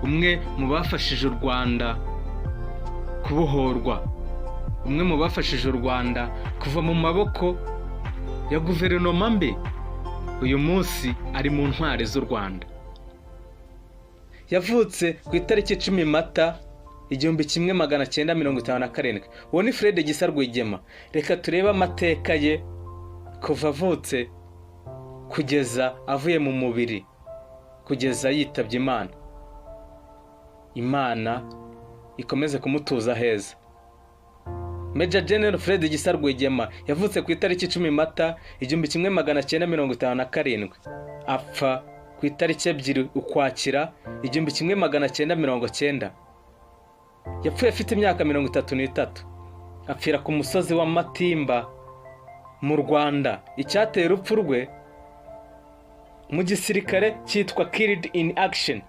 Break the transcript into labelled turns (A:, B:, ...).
A: umwe mu bafashije u Rwanda kubohorwa, umwe mu bafashije u Rwanda kuva mu maboko ya guverinoma mbi, uyu munsi ari mu ntwari z'u Rwanda. Yavutse ku itariki 10 Mata 1957. Uwo ni Fred Gisa Rwigema. Reka turebe amateka ye kuva avutse kugeza avuye mu mubiri, kugeza yitabye Imana. Imana ikomeze kumutuza heza. Major General Fred Gisa Rwigema yavutse ku itariki 10 Mata 1957, apfa ku itariki 2 Ukwakira 1990. Yapfuye afite imyaka 33. Apfira ku musozi wa Matimba mu Rwanda. Icyateye urupfu rwe mu gisirikare cyitwa Killed in Action.